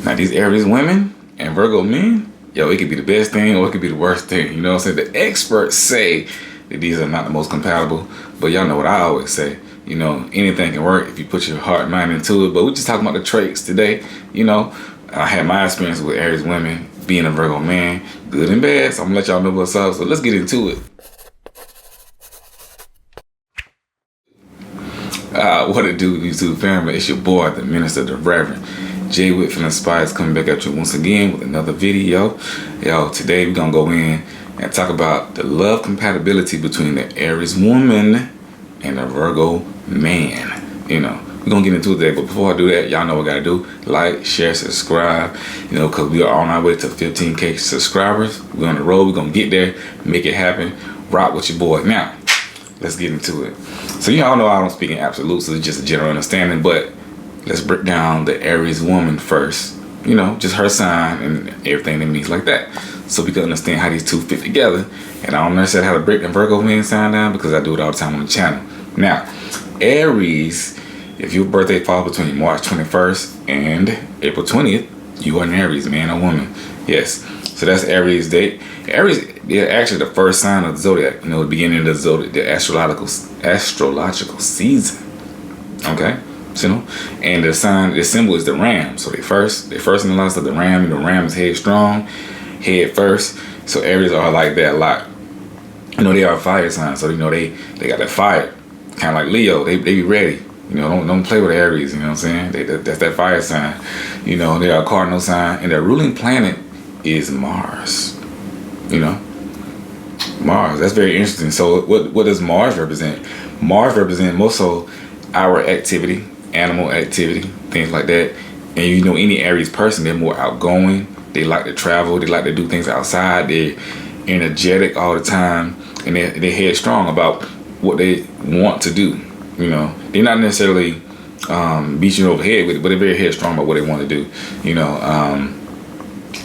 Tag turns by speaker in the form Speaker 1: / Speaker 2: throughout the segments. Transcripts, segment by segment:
Speaker 1: Now these Aries women and Virgo men, yo, it could be the best thing or it could be the worst thing. You know what I'm saying? The experts say that these are not the most compatible, but y'all know what I always say. You know, anything can work if you put your heart and mind into it. But we're just talking about the traits today. You know, I had my experience with Aries women, being a Virgo man, good and bad. So I'm gonna let y'all know what's up. So let's get into it. What it do, YouTube family? It's your boy, the minister, the Reverend Jay Whitfield Inspires, coming back at you once again with another video. Yo, today we're gonna go in and talk about the love compatibility between the Aries woman and the Virgo man. You know, we're gonna get into it today, but before I do that, y'all know what I gotta do: like, share, subscribe. You know, because we are on our way to 15K subscribers. We're on the road. We're gonna get there, make it happen. Rock with your boy. Now, let's get into it. So y'all know I don't speak in absolutes, so it's just a general understanding, but let's break down the Aries woman first. You know, just her sign and everything that means like that, so we can understand how these two fit together. And I don't necessarily how to break the Virgo man sign down because I do it all the time on the channel. Now, Aries, if your birthday falls between March 21st and April 20th, you are an Aries, man or woman. Yes. So that's Aries date. Aries, they're actually the first sign of the zodiac. You know, the beginning of the zodiac, the astrological season. Okay, so, you know, and the sign, the symbol is the ram. So they first in the lines of the ram. The ram is headstrong, head first. So Aries are like that a lot. You know, they are a fire sign. So you know they got that fire, kind of like Leo. They be ready. You know, don't play with Aries. You know what I'm saying? That's that fire sign. You know, they are a cardinal sign, and their ruling planet is Mars. You know, Mars. That's very interesting. So what does Mars represent? Mars represents more so our activity, animal activity, things like that. And you know, any Aries person, they're more outgoing. They like to travel. They like to do things outside. They're energetic all the time, and they're headstrong about what they want to do. You know, they're not necessarily beat you over the head with it, but they're very headstrong about what they want to do. You know,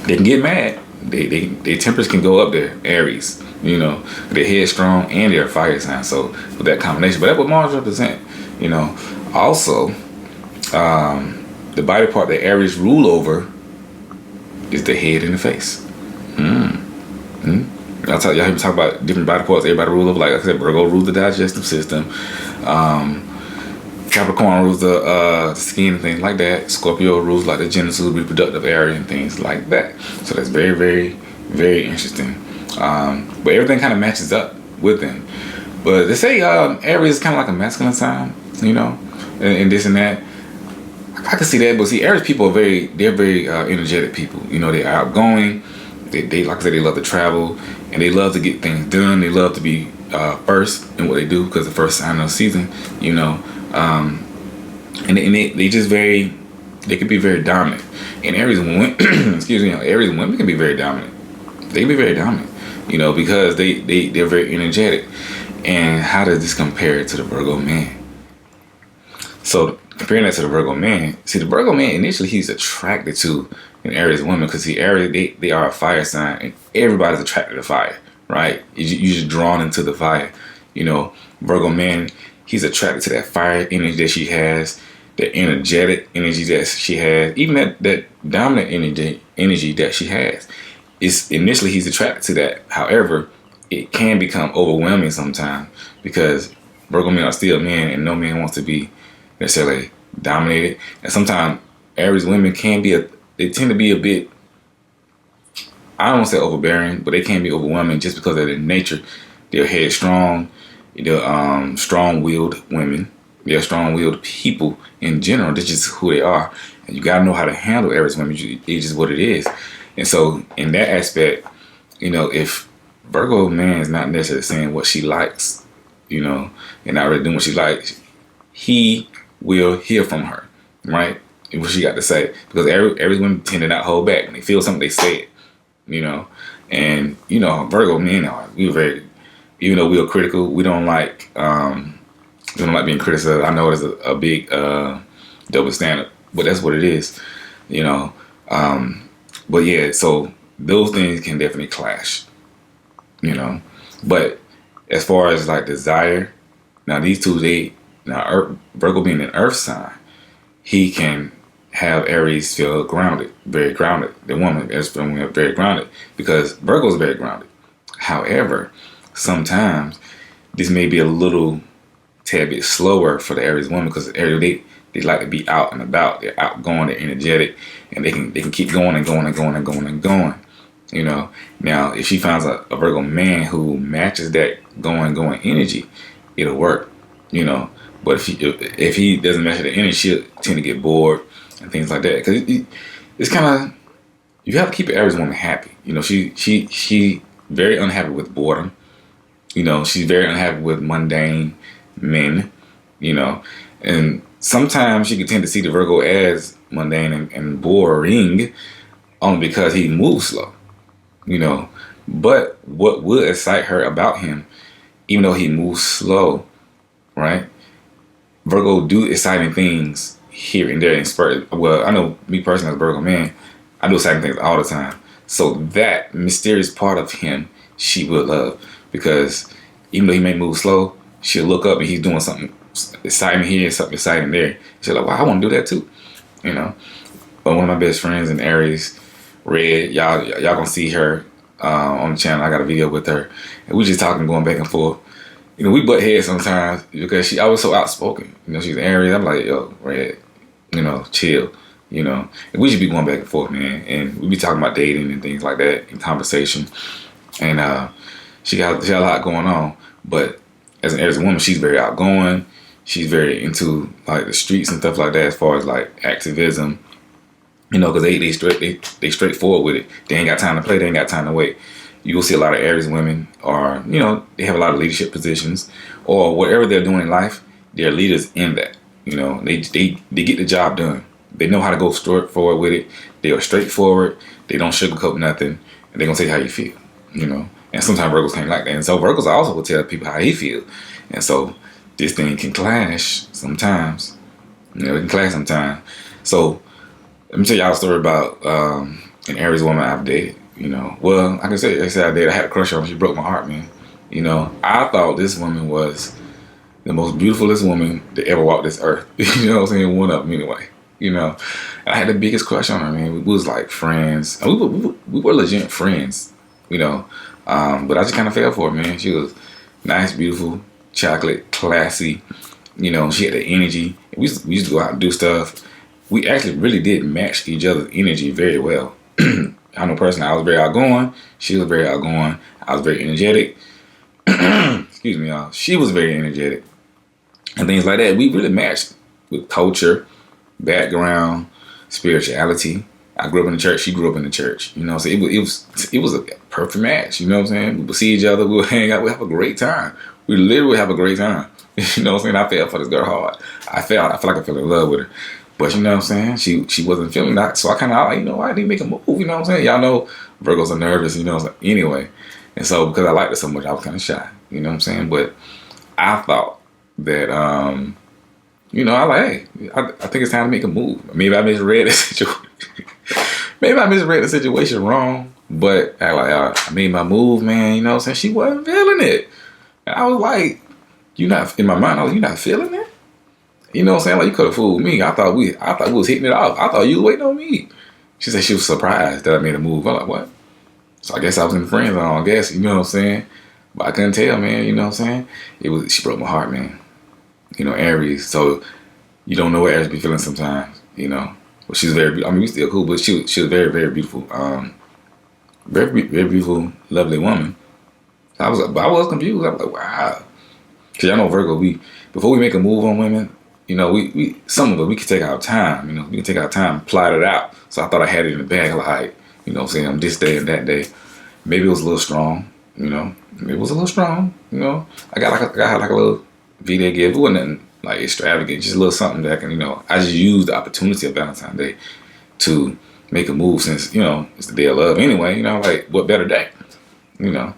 Speaker 1: they can get mad. Their tempers can go up there, Aries. You know, they're headstrong and they're a fire sign. So with that combination, but that's what Mars represent. You know, also the body part that Aries rule over is the head and the face. Y'all hear me talk about different body parts everybody rule over. Like I said, Virgo rules the digestive system. Capricorn rules the skin and things like that. Scorpio rules like the genital reproductive area and things like that. So that's very, very, very interesting. But everything kind of matches up with them. But they say Aries is kind of like a masculine sign, you know, and this and that. I can see that, but see, Aries people are very energetic people. You know, they're outgoing. They like I said, they love to travel and they love to get things done. They love to be first in what they do because the first sign of the season, you know. And they just they can be very dominant. And Aries women, excuse me, Aries women can be very dominant. They can be very dominant, you know, because they're very energetic. And how does this compare to the Virgo man? So comparing that to the Virgo man, see, the Virgo man initially he's attracted to an Aries woman because see, Aries they are a fire sign and everybody's attracted to fire, right? You're just drawn into the fire, you know. Virgo man, he's attracted to that fire energy that she has, the energetic energy that she has, even that dominant energy that she has. It's initially he's attracted to that. However, it can become overwhelming sometimes because Virgo men are still men, and no man wants to be necessarily dominated. And sometimes Aries women they tend to be a bit, I don't want to say overbearing, but they can be overwhelming just because of their nature. They're headstrong. They're strong-willed women. They're strong-willed people in general. That's just who they are. And you got to know how to handle Aries women. It's just what it is. And so in that aspect, you know, if Virgo man is not necessarily saying what she likes, you know, and not really doing what she likes, he will hear from her, right? What she got to say. Because Aries women tend to not hold back. When they feel something, they say it, you know. And, you know, Virgo men we're very, even though we are critical, we don't like being criticized. I know it's a big double standard, but that's what it is, you know. But yeah, so those things can definitely clash, you know. But as far as like desire, now these two, Virgo being an earth sign, he can have Aries feel grounded, very grounded. The woman is feeling very grounded because Virgo is very grounded. However, sometimes this may be a little tad bit slower for the Aries woman because Aries they like to be out and about. They're outgoing, they're energetic, and they can keep going and going and going and going and going. You know. Now, if she finds a Virgo man who matches that going energy, it'll work. You know. But if he doesn't match the energy, she'll tend to get bored and things like that. Because it's kind of, you have to keep an Aries woman happy. You know, she very unhappy with boredom. You know, she's very unhappy with mundane men. You know, and sometimes she can tend to see the Virgo as mundane and boring, only because he moves slow. You know, but what would excite her about him, even though he moves slow, right? Virgo do exciting things here and there in spurt. Well, I know me personally as a Virgo man, I do exciting things all the time. So that mysterious part of him, she will love, because even though he may move slow, she'll look up and he's doing something exciting here, something exciting there. She's like, "Wow, I want to do that too," you know. But one of my best friends in Aries, Red, y'all gonna see her on the channel. I got a video with her, and we just talking, going back and forth. You know, we butt heads sometimes because she always so outspoken. You know, she's an Aries. I'm like, yo, Red, you know, chill. You know, and we should be going back and forth, man. And we be talking about dating and things like that in conversation. And she got a lot going on. But as an Aries woman, she's very outgoing. She's very into like the streets and stuff like that, as far as like activism. You know, because they straightforward with it. They ain't got time to play. They ain't got time to wait. You will see a lot of Aries women are, you know, they have a lot of leadership positions, or whatever they're doing in life, they're leaders in that. You know, they get the job done. They know how to go straightforward with it. They are straightforward. They don't sugarcoat nothing, and they're gonna say how you feel. You know, and sometimes Virgos can't like that, and so Virgos also will tell people how he feel, and so this thing can clash sometimes. You know, it can clash sometimes. So let me tell y'all a story about an Aries woman I've dated. You know, well, I can say I did. I had a crush on her. She broke my heart, man. You know, I thought this woman was the most beautifulest woman that ever walked this earth. You know what I'm saying? One of them, anyway. You know, and I had the biggest crush on her, man. We was like friends. We were legit friends, you know. But I just kind of fell for her, man. She was nice, beautiful, chocolate, classy. You know, she had the energy. We used to go out and do stuff. We actually really did match each other's energy very well. I know personally, I was very outgoing. She was very outgoing. I was very energetic. Excuse me, y'all. She was very energetic. And things like that. We really matched with culture, background, spirituality. I grew up in the church. She grew up in the church. You know, so it was a perfect match. You know what I'm saying? We would see each other. We would hang out. We have a great time. We literally have a great time. You know what I'm saying? I fell for this girl hard. I feel like I fell in love with her. But you know what I'm saying? She wasn't feeling that. So I kind of like, you know, I didn't make a move. You know what I'm saying? Y'all know Virgos are nervous, you know what I'm saying? Anyway. And so because I liked her so much, I was kind of shy. You know what I'm saying? But I thought that, you know, I think it's time to make a move. Maybe I misread the situation. Maybe I misread the situation wrong. But I made my move, man. You know what I'm saying? She wasn't feeling it. And I was like, in my mind, I was like, you not feeling it? You know what I'm saying? Like, you could have fooled me. I thought we was hitting it off. I thought you was waiting on me. She said she was surprised that I made a move. I'm like, what? So I guess I was in the friend zone, I guess. You know what I'm saying? But I couldn't tell, man. You know what I'm saying? She broke my heart, man. You know, Aries. So you don't know what Aries be feeling sometimes, you know. But she's very, I mean, we still cool, but she was very, very beautiful. Very, very beautiful, lovely woman. I was confused. I was like, wow. Because y'all know Virgo, before we make a move on women, you know, some of it, we can take our time, you know, we can take our time, plot it out. So I thought I had it in the bag, like, you know what I'm saying, on this day and that day. Maybe it was a little strong, you know, maybe it was a little strong, you know. I got like a little V-Day gift. It wasn't nothing like extravagant, just a little something that can, you know, I just used the opportunity of Valentine's Day to make a move since, you know, it's the day of love anyway, you know, like, what better day, you know.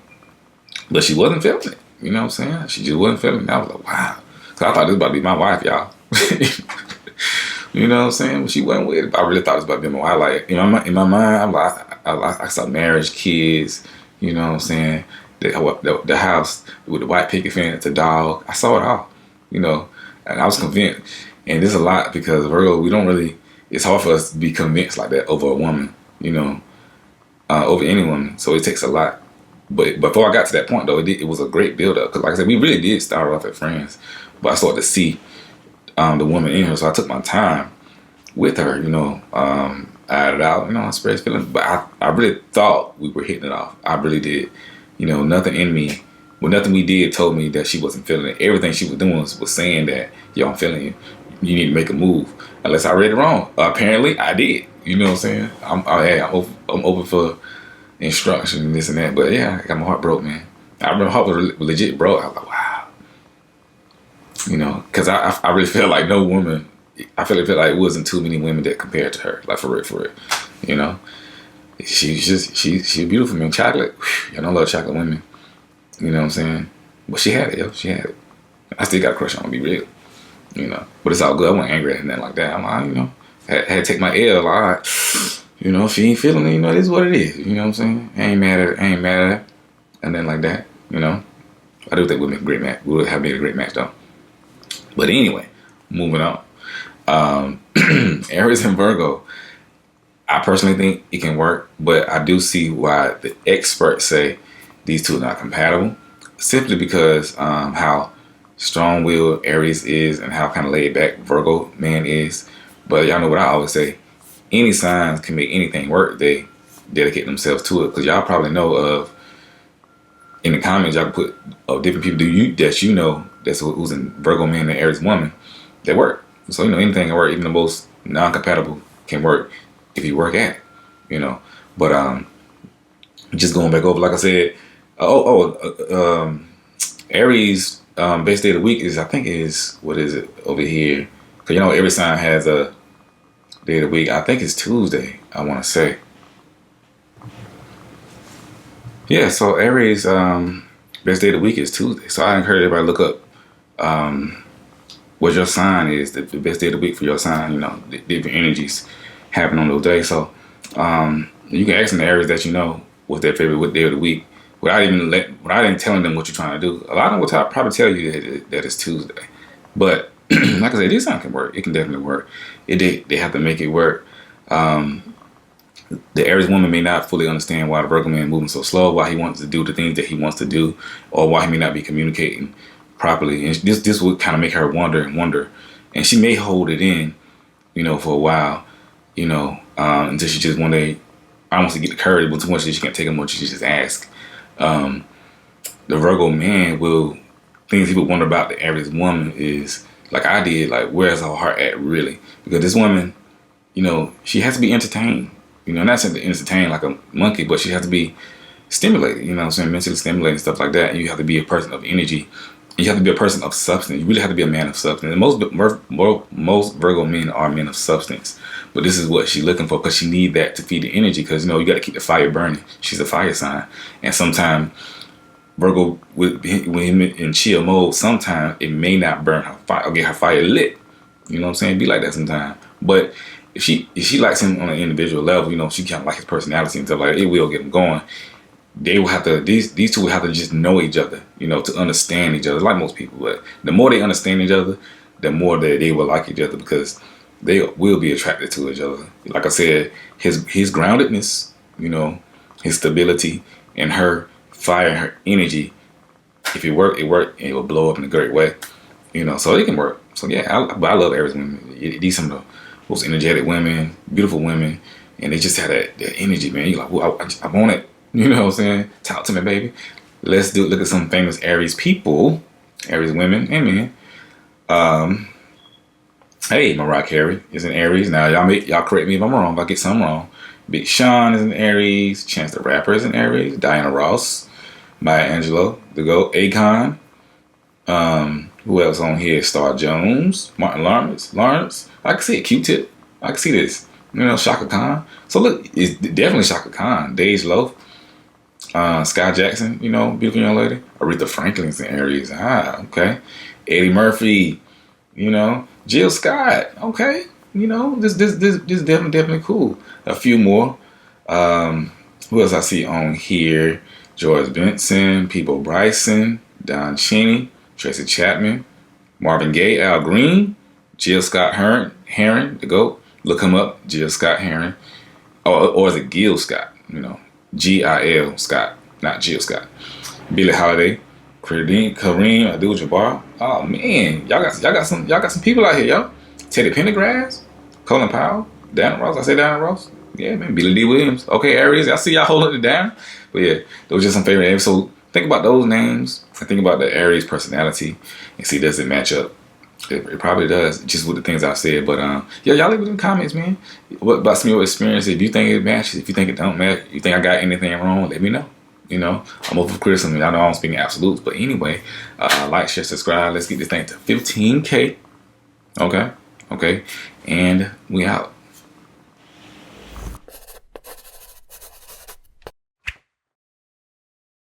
Speaker 1: But she wasn't feeling it, you know what I'm saying? She just wasn't feeling it. I was like, wow. So I thought this was about to be my wife, y'all. You know what I'm saying? But she wasn't with it. But I really thought it was about to be my wife. Like, in my mind, I'm like, I saw marriage, kids, you know what I'm saying? The house with the white picket fence, the dog. I saw it all, you know. And I was convinced. And this is a lot because Virgo, we don't really it's hard for us to be convinced like that over a woman, over any woman. So it takes a lot. But before I got to that point, though, it was a great build up. Because like I said, we really did start off as friends. But I started to see the woman in her, so I took my time with her, aired it out, I expressed feelings. But I really thought we were hitting it off. I really did. Nothing in me, nothing we did told me that she wasn't feeling it. Everything she was doing was saying that, yo, I'm feeling you. You need to make a move. Unless I read it wrong. Apparently, I did. You know what I'm saying? I'm open for instruction and this and that. But yeah, I got my heart broke, man. I remember my heart was legit broke. I was like, wow. Because I really felt like no woman. I felt like it wasn't too many women that compared to her. Like for real. She's beautiful, man. Chocolate. I don't love chocolate women. You know what I'm saying? But she had it, yo. She had it. I still got a crush on her, be real. But it's all good. I wasn't angry at nothing like that. I'm like, had to take my L. Like, all right, if she ain't feeling it, it is what it is. You know what I'm saying? I ain't mad at it. And then like that, I do think we'll make a great match. We would have made a great match, though. But anyway, moving on. Aries and Virgo. I personally think it can work, but I do see why the experts say these two are not compatible. Simply because how strong-willed Aries is and how kind of laid back Virgo man is. But y'all know what I always say: any signs can make anything work. They dedicate themselves to it. Because y'all probably know of, in the comments, y'all can put of different people that's who's in Virgo man and Aries woman that work. So anything can work. Even the most non-compatible can work if you work at it. But just going back over, like I said, Aries. Best day of the week what is it over here? Because every sign has a day of the week. I think it's Tuesday, I want to say. Yeah, so Aries, best day of the week is Tuesday. So I encourage everybody to look up what your sign is, the best day of the week for your sign, the different energies happen on those days. So you can ask them the Aries that what's their favorite day of the week. Without even telling them what you're trying to do. A lot of them will probably tell you that it's Tuesday. But like I said, this sign can work. It can definitely work. They have to make it work. The Aries woman may not fully understand why the Virgo man is moving so slow, why he wants to do the things that he wants to do, or why he may not be communicating properly. And this would kind of make her wonder. And she may hold it in, for a while, until she just one day, I want to get the courage, but too much that she can't take it much. She just ask. The Virgo man things he would wonder about the Aries woman is, like I did, like, where's her heart at really? Because this woman, she has to be entertained. Not simply entertained like a monkey, but she has to be stimulated, mentally stimulated, stuff like that. And you have to be a person of energy. And you have to be a person of substance. You really have to be a man of substance. And most Virgo men are men of substance. But this is what she's looking for, because she needs that to feed the energy. Because, you got to keep the fire burning. She's a fire sign. And sometimes Virgo, with him in chill mode, sometimes it may not burn her fire or get her fire lit. You know what I'm saying? Be like that sometimes. But if she likes him on an individual level, she kind of like his personality and stuff like that, it will get him going. They will have to, these two will have to just know each other, to understand each other, like most people. But the more they understand each other, the more that they will like each other, because they will be attracted to each other. Like I said, his groundedness, his stability, and her fire, her energy. If it work, and it will blow up in a great way. So it can work. So yeah, I love Aries women. These some of the most energetic women, beautiful women, and they just have that energy, man. You're like, well, I want it. You know what I'm saying? Talk to me, baby. Let's look at some famous Aries people, Aries women and men. Hey, Mariah Carey is an Aries. Now y'all correct me if I'm wrong. If I get something wrong. Big Sean is an Aries. Chance the Rapper is an Aries. Diana Ross, Maya Angelou, the GOAT, Akon. Who else on here? Star Jones, Martin Lawrence. I can see it. Q-Tip. I can see this. Shaka Khan. So look, it's definitely Shaka Khan. Dej Loaf. Sky Jackson, beautiful young lady. Aretha Franklin's in Aries. Okay. Eddie Murphy, Jill Scott. Okay. This definitely cool. A few more. Who else I see on here? George Benson, Peebo Bryson, Don Cheney, Tracy Chapman, Marvin Gaye, Al Green, Jill Scott Heron, the GOAT, Look him up, Jill Scott Heron, or is it Gil Scott? Gil Scott, not Jill Scott. Billie Holiday, Kareem Abdul-Jabbar. Oh man, y'all got some people out here, yo. Teddy Pendergrass, Colin Powell, Dana Ross. I say Dana Ross. Yeah, man. Billy D. Williams. Okay, Aries. I see y'all holding it down. But yeah, those are just some favorite names. So think about those names and think about the Aries personality and see, does it match up? It probably does, just with the things I said. But yeah, y'all leave it in the comments, man. What about some of your experience? If you think it matches, if you think it don't match, you think I got anything wrong, let me know. I'm open for criticism. Y'all know I'm speaking absolutes. But anyway, like, share, subscribe. Let's get this thing to 15K. Okay. And we out.